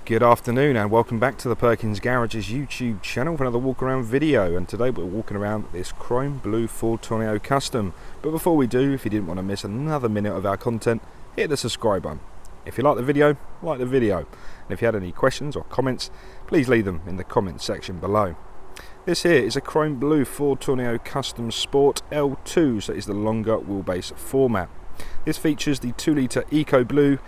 Good afternoon and welcome back to the Perkins Garage's YouTube channel for another walk around video, and today we're walking around this chrome blue Ford Tourneo Custom. But before we do, if you didn't want to miss another minute of our content, hit the subscribe button. If you like the video, like the video. And if you had any questions or comments, please leave them in the comments section below. This here is a chrome blue Ford Tourneo Custom Sport L2, so it's the longer wheelbase format. This features the 2-litre Eco Blue,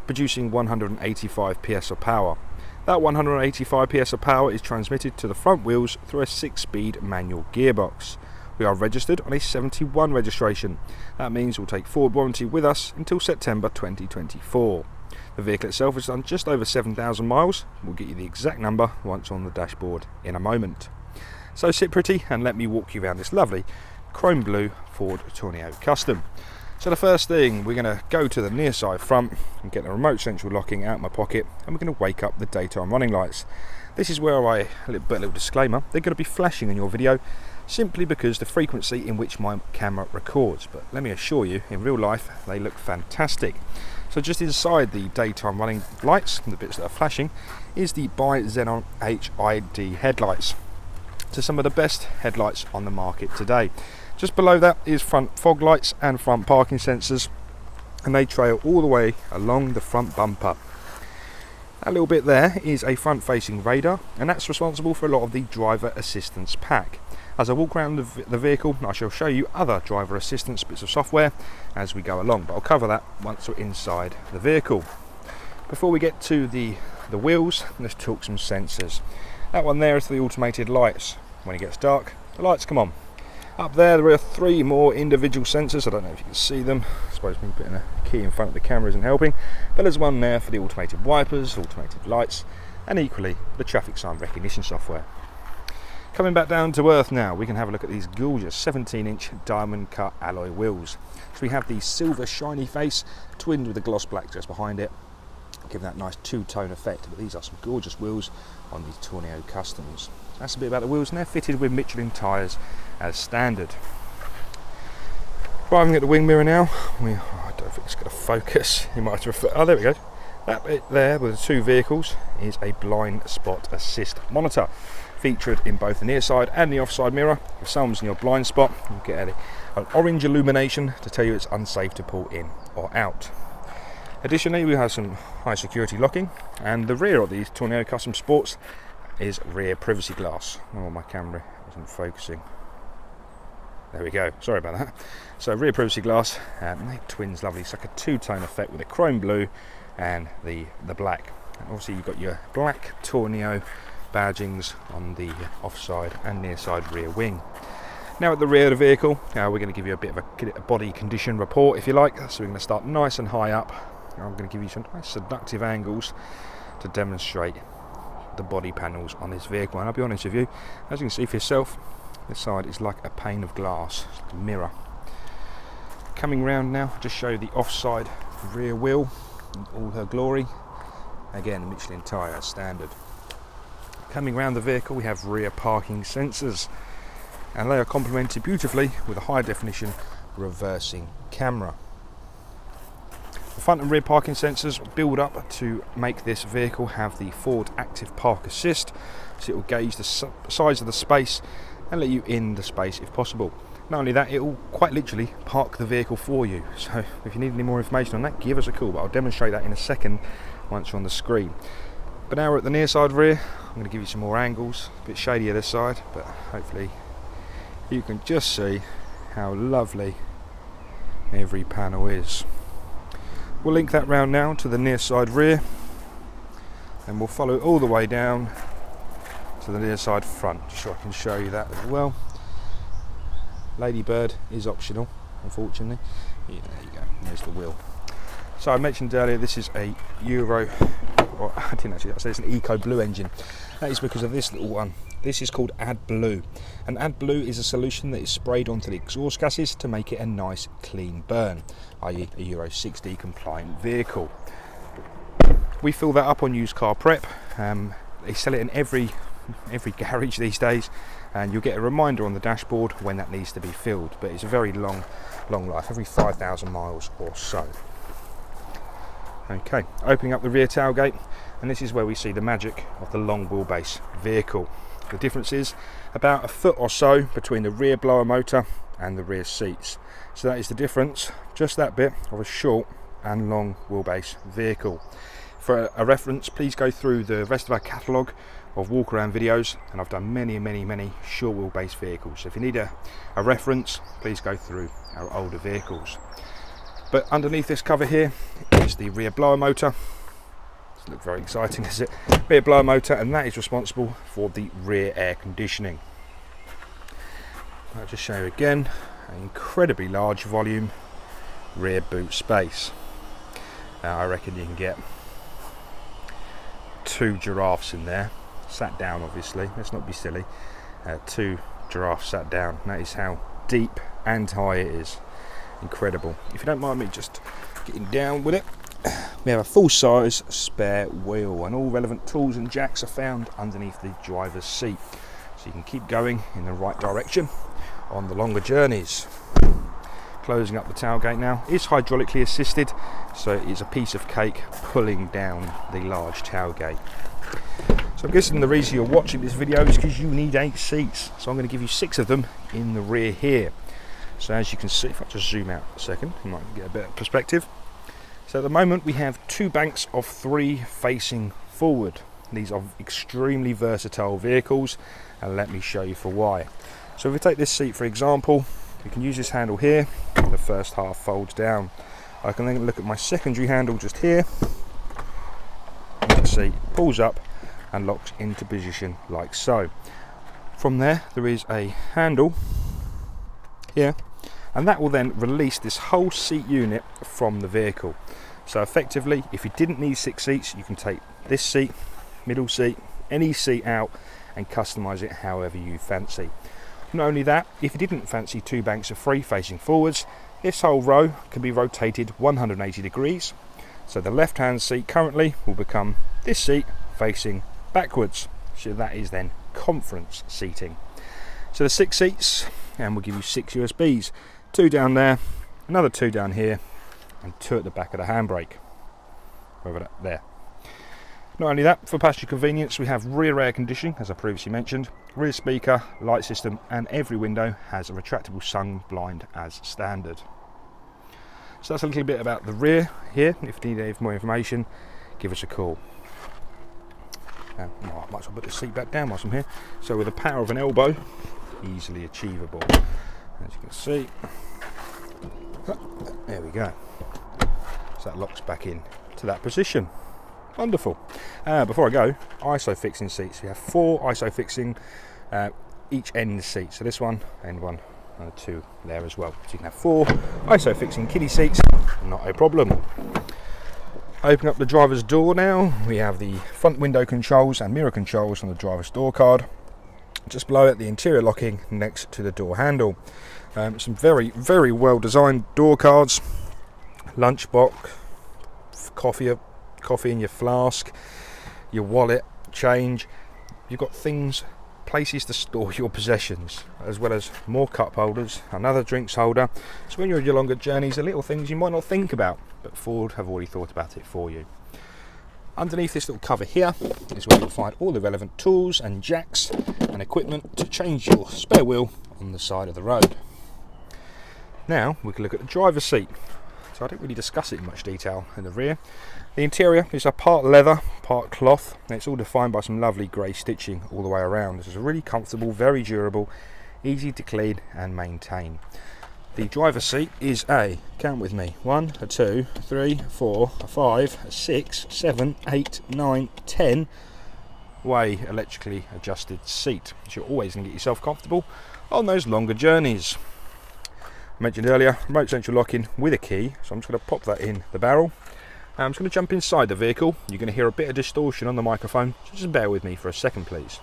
producing 185 PS of power. That 185 PS of power is transmitted to the front wheels through a 6-speed manual gearbox. We are registered on a 71 registration. That means we'll take Ford warranty with us until September 2024. The vehicle itself has done just over 7,000 miles. We'll get you the exact number once on the dashboard in a moment. So sit pretty and let me walk you around this lovely chrome blue Ford Tourneo Custom. So the first thing, we're going to go to the near side front and get the remote central locking out of my pocket, and we're going to wake up the daytime running lights. This is where a little disclaimer, they're going to be flashing in your video simply because the frequency in which my camera records, but let me assure you, in real life they look fantastic. So just inside the daytime running lights, the bits that are flashing, is the Xenon HID headlights. So some of the best headlights on the market today. Just below that is front fog lights and front parking sensors, and they trail all the way along the front bumper. That little bit there is a front facing radar, and that's responsible for a lot of the driver assistance pack. As I walk around the vehicle, I shall show you other driver assistance bits of software as we go along, but I'll cover that once we're inside the vehicle. Before we get to the wheels, let's talk some sensors. That one there is the automated lights. When it gets dark, the lights come on. Up there are 3 more individual sensors. I don't know if you can see them. I suppose me putting a key in front of the camera isn't helping. But there's one there for the automated wipers, automated lights, and equally the traffic sign recognition software. Coming back down to earth now, we can have a look at these gorgeous 17-inch diamond cut alloy wheels. So we have the silver shiny face twinned with the gloss black just behind it, giving that nice two-tone effect. But these are some gorgeous wheels on the Tourneo Customs. That's a bit about the wheels, and they're fitted with Michelin tyres as standard. Driving at the wing mirror now, I don't think it's going to focus. You might have to refer. Oh, there we go. That bit there with the 2 vehicles is a blind spot assist monitor, featured in both the near side and the offside mirror. If someone's in your blind spot, you'll get an orange illumination to tell you it's unsafe to pull in or out. Additionally, we have some high security locking, and the rear of these Tourneo Custom Sports is rear privacy glass. Oh, my camera wasn't focusing. There we go, sorry about that. So rear privacy glass, they twins lovely. It's like a two-tone effect with the chrome blue and the black. And obviously you've got your black Tourneo badgings on the offside and near side rear wing. Now at the rear of the vehicle, we're going to give you a bit of a body condition report, if you like. So we're going to start nice and high up. I'm going to give you some nice seductive angles to demonstrate the body panels on this vehicle, and I'll be honest with you, as you can see for yourself, this side is like a pane of glass, it's like a mirror. Coming round now, just show you the offside rear wheel in all her glory. Again, Michelin tyre standard. Coming round the vehicle, we have rear parking sensors, and they are complemented beautifully with a high definition reversing camera. The front and rear parking sensors build up to make this vehicle have the Ford Active Park Assist, so it will gauge the size of the space and let you in the space if possible. Not only that, it will quite literally park the vehicle for you. So if you need any more information on that, give us a call, but I'll demonstrate that in a second once you're on the screen. But now we're at the near side rear. I'm going to give you some more angles, a bit shadier this side, but hopefully you can just see how lovely every panel is. We'll link that round now to the near side rear, and we'll follow all the way down to the near side front, just so I can show you that as well. Ladybird is optional, unfortunately. Yeah, there you go, there's the wheel. So I mentioned earlier this is a Euro, or I didn't actually, I said it's an Eco Blue engine. That is because of this little one. This is called AdBlue, and AdBlue is a solution that is sprayed onto the exhaust gases to make it a nice clean burn, i.e. a Euro 6D compliant vehicle. We fill that up on used car prep. They sell it in every garage these days, and you'll get a reminder on the dashboard when that needs to be filled, but it's a very long life, every 5,000 miles or so. Okay, opening up the rear tailgate, and this is where we see the magic of the long wheelbase vehicle. The difference is about a foot or so between the rear blower motor and the rear seats. So that is the difference, just that bit, of a short and long wheelbase vehicle. For a reference, please go through the rest of our catalogue of walk around videos, and I've done many short wheelbase vehicles. So if you need a reference, please go through our older vehicles. But underneath this cover here is the rear blower motor. Doesn't look very exciting, is it? Rear blower motor, and that is responsible for the rear air conditioning. I'll just show you again, an incredibly large volume rear boot space. I reckon you can get 2 giraffes in there, sat down obviously, let's not be silly. 2 giraffes sat down, that is how deep and high it is. Incredible. If you don't mind me just getting down with it, we have a full-size spare wheel, and all relevant tools and jacks are found underneath the driver's seat, so you can keep going in the right direction on the longer journeys. Closing up the tailgate now is hydraulically assisted, so it is a piece of cake pulling down the large tailgate. So I'm guessing the reason you're watching this video is because you need 8 seats, so I'm going to give you 6 of them in the rear here. So as you can see, if I just zoom out a second, you might get a bit of perspective. So at the moment we have 2 banks of 3 facing forward. These are extremely versatile vehicles, and let me show you for why. So if we take this seat for example, we can use this handle here, the first half folds down. I can then look at my secondary handle just here, and the seat pulls up and locks into position like so. From there is a handle here, and that will then release this whole seat unit from the vehicle. So effectively, if you didn't need 6 seats, you can take this seat, middle seat, any seat out and customize it however you fancy. Not only that, if you didn't fancy 2 banks of 3 facing forwards, this whole row can be rotated 180 degrees. So the left hand seat currently will become this seat facing backwards. So that is then conference seating. So the 6 seats, and we'll give you 6 USBs. 2 down there, another 2 down here, and 2 at the back of the handbrake. Over there. Not only that, for passenger convenience, we have rear air conditioning, as I previously mentioned, rear speaker, light system, and every window has a retractable sun blind as standard. So that's a little bit about the rear here. If you need any more information, give us a call. Now, I might as well put the seat back down whilst I'm here. So with the power of an elbow, easily achievable. As you can see, there we go. So that locks back in to that position. Wonderful. Before I go, ISO fixing seats. We have 4 ISO fixing each end seat. So this one, end one, and 2 there as well. So you can have 4 ISO fixing kiddie seats, not a problem. Open up the driver's door now. We have the front window controls and mirror controls on the driver's door card. Just below it, the interior locking next to the door handle. Some very well designed door cards, lunchbox, coffee in your flask, your wallet, change. You've got places to store your possessions, as well as more cup holders, another drinks holder. So when you're on your longer journeys, the little things you might not think about, but Ford have already thought about it for you. Underneath this little cover here is where you'll find all the relevant tools and jacks and equipment to change your spare wheel on the side of the road. Now we can look at the driver's seat. So I didn't really discuss it in much detail in the rear. The interior is a part leather, part cloth, and it's all defined by some lovely grey stitching all the way around. This is really comfortable, very durable, easy to clean and maintain. The driver's seat is a, count with me, 1, 2, 3, 4, 5, 6, 7, 8, 9, 10 way electrically adjusted seat. So you're always going to get yourself comfortable on those longer journeys. I mentioned earlier, remote central locking with a key, so I'm just going to pop that in the barrel. I'm just going to jump inside the vehicle. You're going to hear a bit of distortion on the microphone, so just bear with me for a second please.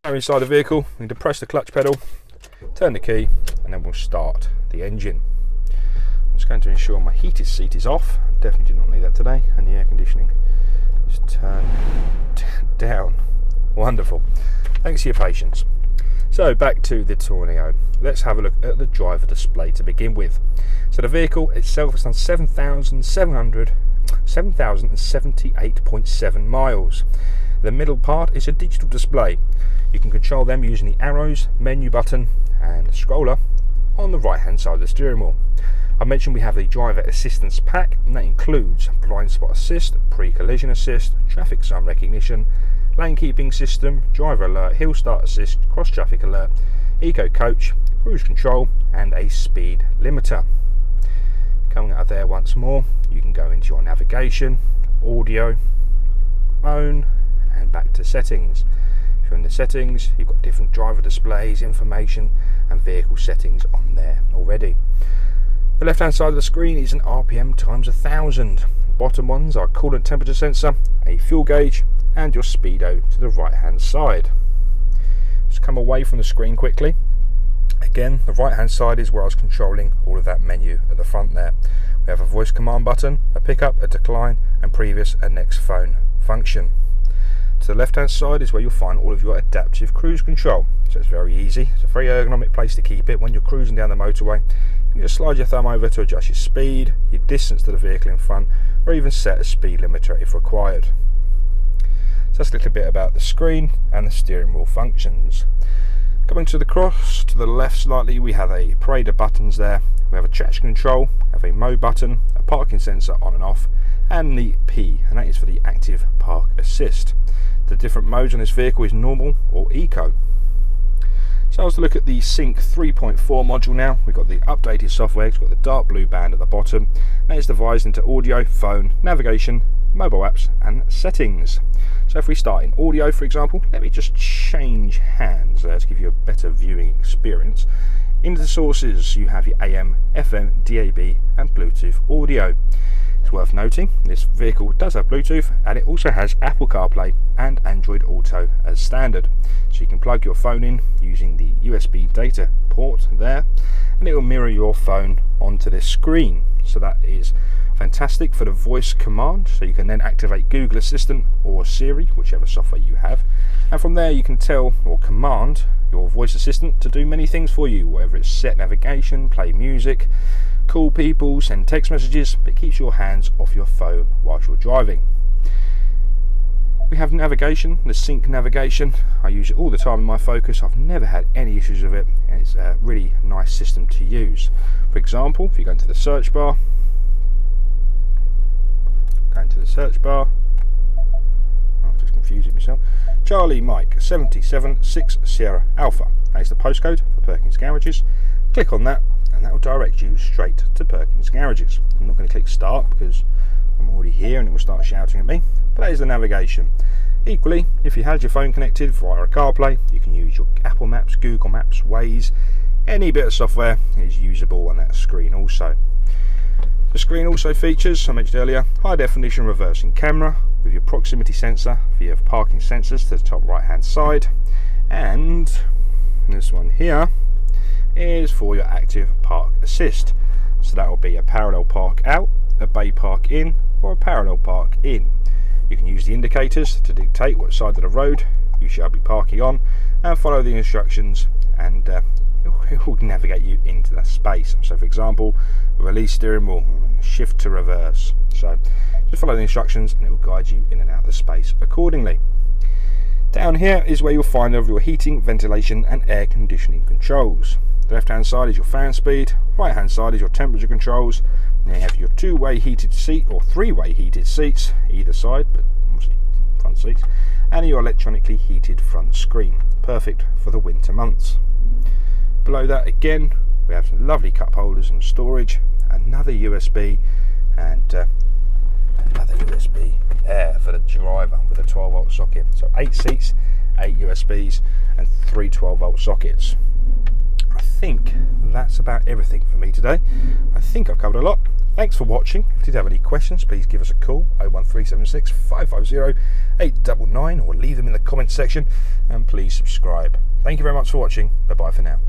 Now inside the vehicle, we need to press the clutch pedal, turn the key, and then we'll start the engine. I'm just going to ensure my heated seat is off. Definitely did not need that today, and the air conditioning is turned down. Wonderful. Thanks for your patience. So So back to the Tourneo. Let's have a look at the driver display to begin with. So the vehicle itself has done 7,078.7 miles. The middle part is a digital display. You can control them using the arrows, menu button and the scroller on the right hand side of the steering wheel. I mentioned we have the driver assistance pack, and that includes blind spot assist, pre-collision assist, traffic sign recognition, lane keeping system, driver alert, hill start assist, cross traffic alert, eco coach, cruise control and a speed limiter. Coming out of there once more, you can go into your navigation, audio, phone and back to settings. If you're in the settings, you've got different driver displays, information and vehicle settings on there already. The left hand side of the screen is an RPM times 1000. The bottom ones are a coolant temperature sensor, a fuel gauge and your speedo to the right hand side. Just come away from the screen quickly. Again, the right hand side is where I was controlling all of that menu at the front there. We have a voice command button, a pickup, a decline and previous and next phone function. To the left hand side is where you'll find all of your adaptive cruise control. So it's very easy. It's a very ergonomic place to keep it when you're cruising down the motorway. You can just slide your thumb over to adjust your speed, your distance to the vehicle in front, or even set a speed limiter if required. So that's a little bit about the screen and the steering wheel functions. Coming to the cross, to the left slightly, we have a parade of buttons there. We have a traction control, we have a mode button, a parking sensor on and off, and the P, and that is for the active park assist. The different modes on this vehicle is normal or eco. So as to look at the Sync 3.4 module now, we've got the updated software, it's got the dark blue band at the bottom, and it's divided into audio, phone, navigation, mobile apps and settings. So if we start in audio, for example, let me just change hands there to give you a better viewing experience. Into the sources you have your AM, FM, DAB and Bluetooth audio. It's worth noting this vehicle does have Bluetooth and it also has Apple CarPlay and Android Auto as standard. So you can plug your phone in using the USB data port there and it will mirror your phone onto this screen. So that is fantastic for the voice command, so you can then activate Google Assistant or Siri, whichever software you have, and from there you can tell or command your voice assistant to do many things for you, whether it's set navigation, play music, call people, send text messages, but it keeps your hands off your phone whilst you're driving. We have navigation, the Sync navigation. I use it all the time in my Focus. I've never had any issues with it and it's a really nice system to use. For example, if you go into the search bar, I've just confused it myself. Charlie Mike 77 6 Sierra Alpha. That is the postcode for Perkins Garages. Click on that and that will direct you straight to Perkins Garages. I'm not going to click start because I'm already here and it will start shouting at me, but that is the navigation. Equally, if you had your phone connected via a CarPlay, you can use your Apple Maps, Google Maps, Waze. Any bit of software is usable on that screen also. The screen also features, I mentioned earlier, high definition reversing camera with your proximity sensor for your parking sensors to the top right hand side, and this one here is for your active park assist. So that will be a parallel park out, a bay park in or a parallel park in. You can use the indicators to dictate what side of the road you shall be parking on and follow the instructions and it will navigate you into that space. So for example, release steering wheel, shift to reverse. So just follow the instructions and it will guide you in and out of the space accordingly. Down here is where you'll find all of your heating, ventilation and air conditioning controls. The left hand side is your fan speed, right hand side is your temperature controls, and you have your two-way heated seat or three-way heated seats either side, but obviously front seats, and your electronically heated front screen, perfect for the winter months. Below that again we have some lovely cup holders and storage, another USB and another USB there for the driver with a 12 volt socket. So 8 seats, 8 USBs and 3 12 volt sockets. I think that's about everything for me today. I think I've covered a lot. Thanks for watching. If you did have any questions, please give us a call 01376 550 899 or leave them in the comments section, and please subscribe. Thank you very much for watching. Bye bye for now.